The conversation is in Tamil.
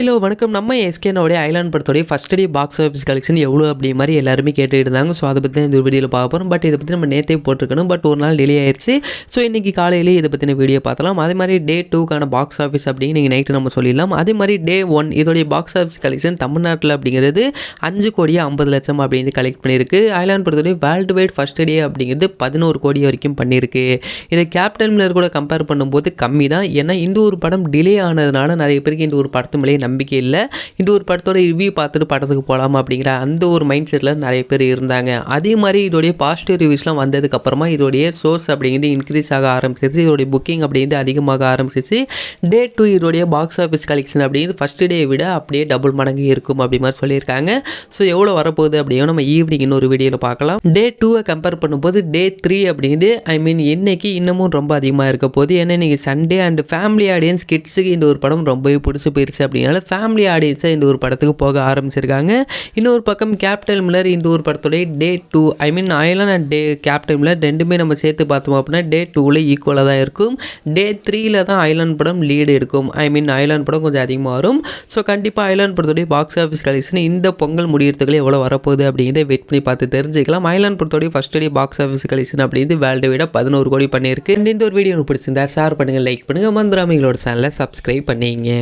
ஹலோ வணக்கம். நம்ம எஸ்கேனோடைய ஐலாண்ட் படத்தோடைய first day box office collection எவ்வளோ அப்படி மாதிரி எல்லாருமே கேட்டுட்டு இருந்தாங்க. ஸோ அதை பற்றி தான் இந்த வீடியோவில் பார்க்க போகிறோம். பட் இதை பற்றி நம்ம நேற்றே போட்டிருக்கணும். பட் ஒரு நாள் டிலே ஆயிடுச்சு. ஸோ இன்றைக்கி காலையிலேயே இதை பற்றின வீடியோ பார்த்தலாம். அதே மாதிரி டே 2க்கான பாக்ஸ் ஆஃபீஸ் அப்படின்னு நீங்கள் நைட்டு நம்ம சொல்லிடலாம். அதே மாதிரி டே 1 இதோடைய பாக்ஸ் ஆஃபீஸ் கலெக்ஷன் தமிழ்நாட்டில் அப்படிங்கிறது 5,50,00,000 அப்படின்னு கலெக்ட் பண்ணியிருக்கு. ஐலாண்ட் படத்தோடைய வேர்ல்டு வைட் ஃபர்ஸ்ட் டே அப்படிங்கிறது 11 கோடி வரைக்கும் பண்ணியிருக்கு. இதை கேப்டன் மில்லர் கூட கம்பேர் பண்ணும்போது கம்மி தான். ஏன்னா இந்த ஒரு படம் டிலே ஆனதுனால நிறைய பேருக்கு இந்த ஒரு படத்து மேலே நம்பிக்கை இல்லை. இந்த ஒரு படத்தோட ரிவ்யூ பார்த்துட்டு படத்துக்கு போகலாமா அப்படிங்கிற அந்த ஒரு மைண்ட் செட்டில் நிறைய பேர் இருந்தாங்க. அதே மாதிரி இதோடைய பாசிட்டிவ் ரிவ்யூஸ்லாம் வந்ததுக்கப்புறமா இதோடைய சோர்ஸ் அப்படிங்கிறது இன்க்ரீஸ் ஆக ஆரம்பிச்சிச்சு. இதோடைய புக்கிங் அப்படிங்கிறது அதிகமாக ஆரம்பிச்சிச்சு. டே 2 இதோடைய பாக்ஸ் ஆஃபீஸ் கலெக்ஷன் அப்படிங்கிறது ஃபஸ்ட் டே விட அப்படியே டபுள் மடங்கு இருக்கும் அப்படி மாதிரி சொல்லியிருக்காங்க. ஸோ எவ்வளோ வரப்போகுது அப்படியும் நம்ம ஈவினிங் இன்னொரு வீடியோவில் பார்க்கலாம். டே 2 கம்பேர் பண்ணும்போது டே 3 அப்படிங்கிறது இன்னைக்கு இன்னமும் ரொம்ப அதிகமாக இருக்க போகுது. ஏன்னா இன்றைக்கி சண்டே அண்ட் ஃபேமிலி ஆடியன்ஸ் கிட்ஸுக்கு இந்த ஒரு படம் ரொம்பவே பிடிச்சி போயிருச்சு. அப்படின்னால ஃபேமிலி ஆடியன்ஸை இந்த ஒரு படத்துக்கு போக ஆரம்பிச்சிருக்காங்க. இன்னொரு பக்கம் கேப்டன் மில்லர் இந்த ஒரு படத்துடைய டே 2 island and day captain Miller ரெண்டுமே நம்ம சேர்த்து பார்த்தோம் அப்படின்னா டே 2ல் ஈக்குவலாக தான் இருக்கும். டே 3ல் தான் ஐலாண்ட் படம் லீடு இருக்கும். ஐலாண்ட் படம் கொஞ்சம் அதிகமாக வரும். ஸோ கண்டிப்பாக ஐலாண்ட் படத்துடைய பாக்ஸ் ஆஃபீஸ் கலெக்ஷன் இந்த பொங்கல் முடியறதுக்குள்ள எவ்வளோ வரப்போகுது அப்படிங்கிறத வெயிட் பண்ணி பார்த்து தெரிஞ்சுக்கலாம். ஐலாண்ட் படத்துடைய first day box office collection அப்படிங்கிறது வேர்ல்டு விட 11 கோடி பண்ணியிருக்கு. இந்த ஒரு வீடியோ பிடிச்சிருந்தா ஷேர் பண்ணுங்கள், லைக் பண்ணுங்கள், மந்திராமிகளோட சேனலை சப்ஸ்கிரைப் பண்ணிங்க.